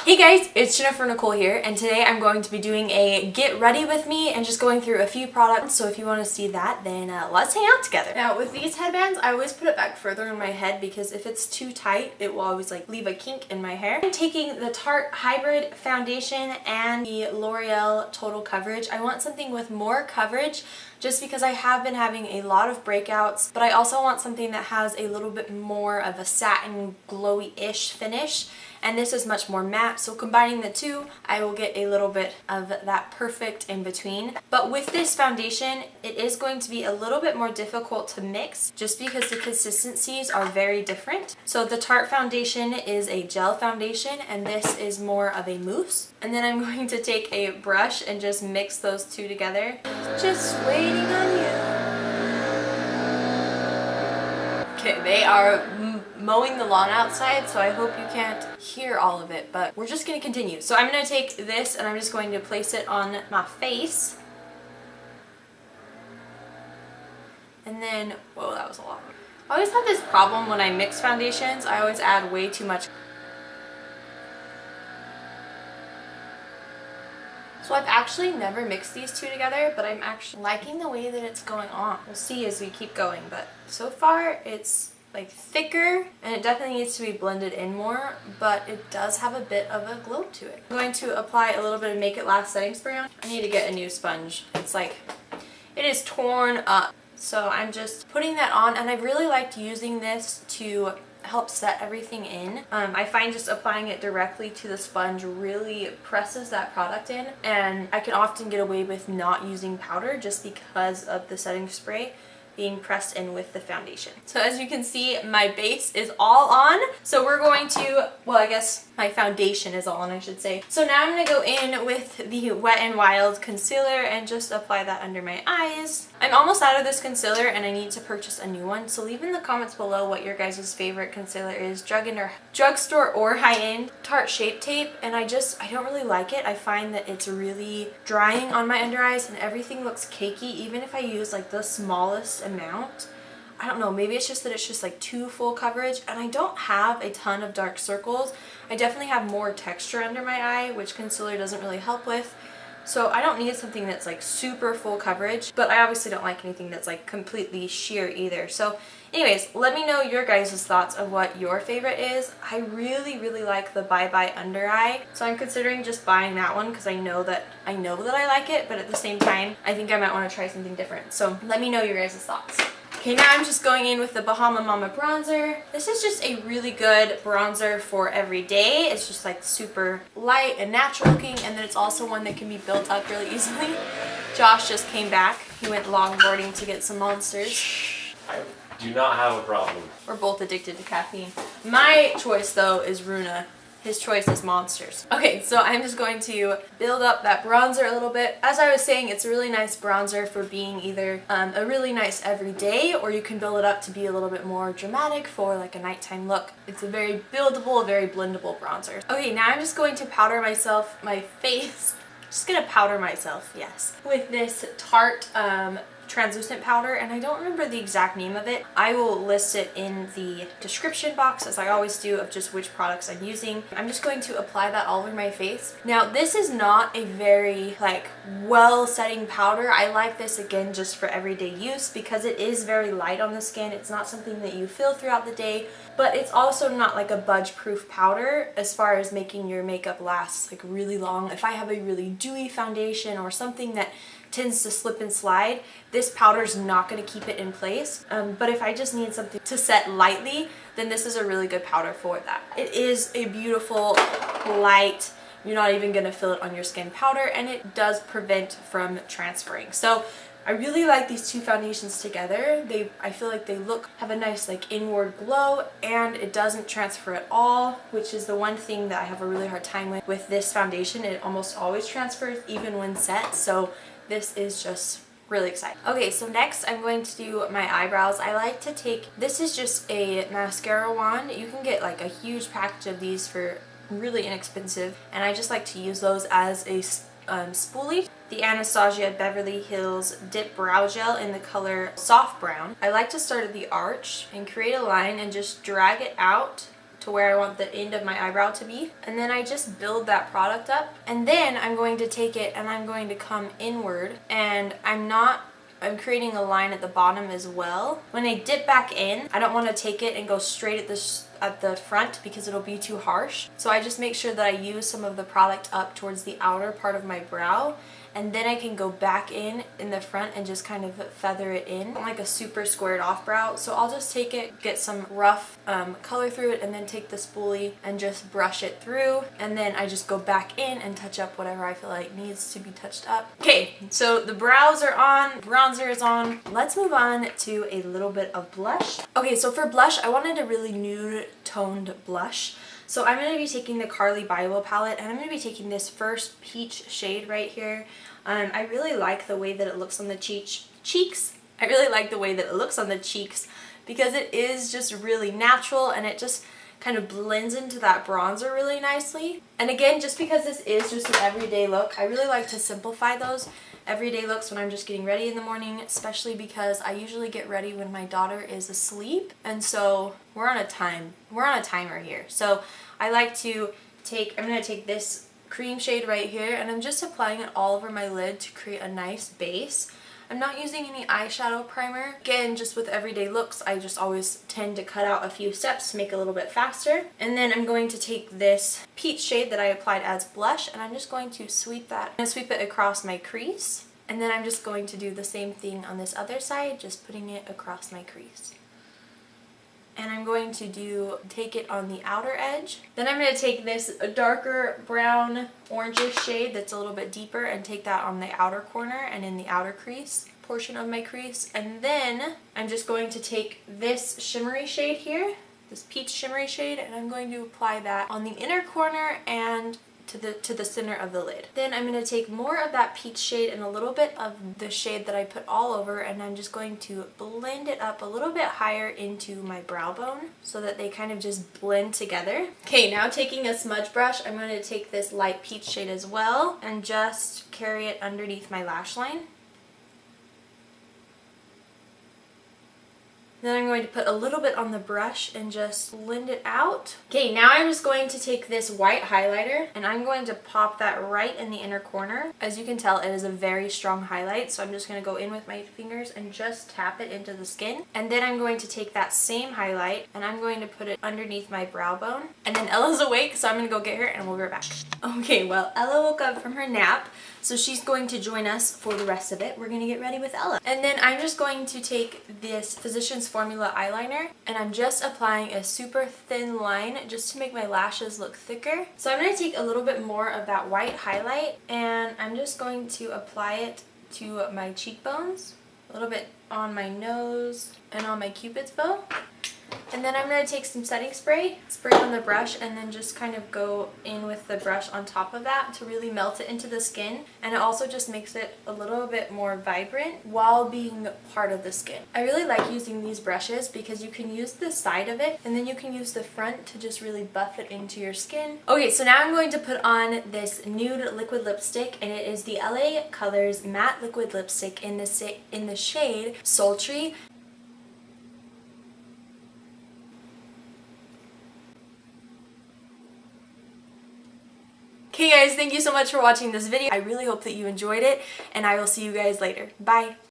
Hey guys, it's Jennifer Nicole here, and today I'm going to be doing a get ready with me and just going through a few products. So if you want to see that, then let's hang out together. Now with these headbands, I always put it back further in my head because if it's too tight, it will always like leave a kink in my hair. I'm taking the Tarte Hybrid Foundation and the L'Oreal Total Coverage. I want something with more coverage just because I have been having a lot of breakouts, but I also want something that has a little bit more of a satin glowy-ish finish. And this is much more matte, so combining the two, I will get a little bit of that perfect in between. But with this foundation, it is going to be a little bit more difficult to mix just because the consistencies are very different. So the Tarte foundation is a gel foundation and this is more of a mousse. And then I'm going to take a brush and just mix those two together. Just waiting on you. Okay, they are mowing the lawn outside, so I hope you can't hear all of it, but we're just going to continue. So I'm going to take this and I'm just going to place it on my face. And then, whoa, that was a lot. I always have this problem when I mix foundations. I always add way too much. So I've actually never mixed these two together, but I'm actually liking the way that it's going on. We'll see as we keep going, but so far it's like thicker and it definitely needs to be blended in more, but it does have a bit of a glow to it. I'm going to apply a little bit of Make It Last setting spray on. I need to get a new sponge. It's like, it is torn up. So I'm just putting that on, and I've really liked using this to help set everything in. I find just applying it directly to the sponge really presses that product in, and I can often get away with not using powder just because of the setting spray being pressed in with the foundation. So as you can see, my base is all on. So we're going to, well, I guess my foundation is all on, I should say. So now I'm going to go in with the Wet n Wild concealer and just apply that under my eyes. I'm almost out of this concealer and I need to purchase a new one. So leave in the comments below what your guys' favorite concealer is, drugstore or high-end. Tarte Shape Tape, and I don't really like it. I find that it's really drying on my under eyes and everything looks cakey even if I use like the smallest amount. I don't know, maybe it's just that it's just like too full coverage, and I don't have a ton of dark circles. I definitely have more texture under my eye, which concealer doesn't really help with. So I don't need something that's like super full coverage, but I obviously don't like anything that's like completely sheer either. So anyways, let me know your guys' thoughts of what your favorite is. I really like the Bybel under eye, so I'm considering just buying that one because I know that I like it, but at the same time I think I might want to try something different. So let me know your guys' thoughts. Okay, now I'm just going in with the Bahama Mama bronzer. This is just a really good bronzer for every day. It's just like super light and natural looking, and then it's also one that can be built up really easily. Josh just came back. He went longboarding to get some monsters. I do not have a problem. We're both addicted to caffeine. My choice though is Runa. His choice is monsters. Okay, so I'm just going to build up that bronzer a little bit. As I was saying, it's a really nice bronzer for being either a really nice everyday, or you can build it up to be a little bit more dramatic for like a nighttime look. It's a very buildable, very blendable bronzer. Okay, now I'm just going to powder my face. Just gonna powder myself, yes, with this Tarte translucent powder, and I don't remember the exact name of it. I will list it in the description box, as I always do, of just which products I'm using. I'm just going to apply that all over my face. Now this is not a very like well setting powder. I like this again just for everyday use because it is very light on the skin. It's not something that you feel throughout the day, but it's also not like a budge proof powder as far as making your makeup last like really long. If I have a really dewy foundation or something that tends to slip and slide, this powder is not going to keep it in place. But if I just need something to set lightly, then this is a really good powder for that. It is a beautiful, light, you're not even going to feel it on your skin powder, and it does prevent from transferring. So I really like these two foundations together. I feel like they have a nice like inward glow, and it doesn't transfer at all, which is the one thing that I have a really hard time with this foundation. It almost always transfers even when set, so this is just really exciting. Okay, so next I'm going to do my eyebrows. I like to take, this is just a mascara wand. You can get like a huge package of these for really inexpensive, and I just like to use those as a spoolie. The Anastasia Beverly Hills Dip Brow Gel in the color Soft Brown. I like to start at the arch and create a line and just drag it out to where I want the end of my eyebrow to be. And then I just build that product up. And then I'm going to take it and I'm going to come inward, and I'm creating a line at the bottom as well. When I dip back in, I don't want to take it and go straight at the front because it'll be too harsh. So I just make sure that I use some of the product up towards the outer part of my brow, and then I can go back in the front and just kind of feather it in like a super squared off brow. So I'll just take it, get some rough color through it, and then take the spoolie and just brush it through, and then I just go back in and touch up whatever I feel like needs to be touched up. Okay, so the brows are on, bronzer is on. Let's move on to a little bit of blush. Okay, so for blush, I wanted a really nude toned blush. So I'm going to be taking the Carli Bybel palette, and I'm going to be taking this first peach shade right here. I really like the way that it looks on the cheeks. I really like the way that it looks on the cheeks because it is just really natural, and it just kind of blends into that bronzer really nicely. And again, just because this is just an everyday look, I really like to simplify those everyday looks when I'm just getting ready in the morning, especially because I usually get ready when my daughter is asleep, and so we're on a timer here. So I like to I'm going to take this cream shade right here, and I'm just applying it all over my lid to create a nice base. I'm not using any eyeshadow primer. Again, just with everyday looks, I just always tend to cut out a few steps to make it a little bit faster. And then I'm going to take this peach shade that I applied as blush, and I'm just going to sweep it across my crease. And then I'm just going to do the same thing on this other side, just putting it across my crease. And I'm going to take it on the outer edge. Then I'm going to take this darker brown orangish shade that's a little bit deeper and take that on the outer corner and in the outer crease portion of my crease. And then I'm just going to take this shimmery shade here, this peach shimmery shade, and I'm going to apply that on the inner corner and to the center of the lid. Then I'm going to take more of that peach shade and a little bit of the shade that I put all over, and I'm just going to blend it up a little bit higher into my brow bone so that they kind of just blend together. Okay, now taking a smudge brush, I'm going to take this light peach shade as well and just carry it underneath my lash line. Then I'm going to put a little bit on the brush and just blend it out. Okay, now I'm just going to take this white highlighter and I'm going to pop that right in the inner corner. As you can tell, it is a very strong highlight, so I'm just going to go in with my fingers and just tap it into the skin. And then I'm going to take that same highlight and I'm going to put it underneath my brow bone. And then Ella's awake, so I'm going to go get her and we'll be right back. Okay, well, Ella woke up from her nap, so she's going to join us for the rest of it. We're going to get ready with Ella. And then I'm just going to take this Physicians Formula eyeliner and I'm just applying a super thin line just to make my lashes look thicker. So I'm going to take a little bit more of that white highlight and I'm just going to apply it to my cheekbones, a little bit on my nose and on my cupid's bow. And then I'm going to take some setting spray, spray on the brush, and then just kind of go in with the brush on top of that to really melt it into the skin. And it also just makes it a little bit more vibrant while being part of the skin. I really like using these brushes because you can use the side of it and then you can use the front to just really buff it into your skin. Okay, so now I'm going to put on this nude liquid lipstick, and it is the LA Colors Matte Liquid Lipstick in the shade Sultry. Okay guys, thank you so much for watching this video. I really hope that you enjoyed it, and I will see you guys later. Bye!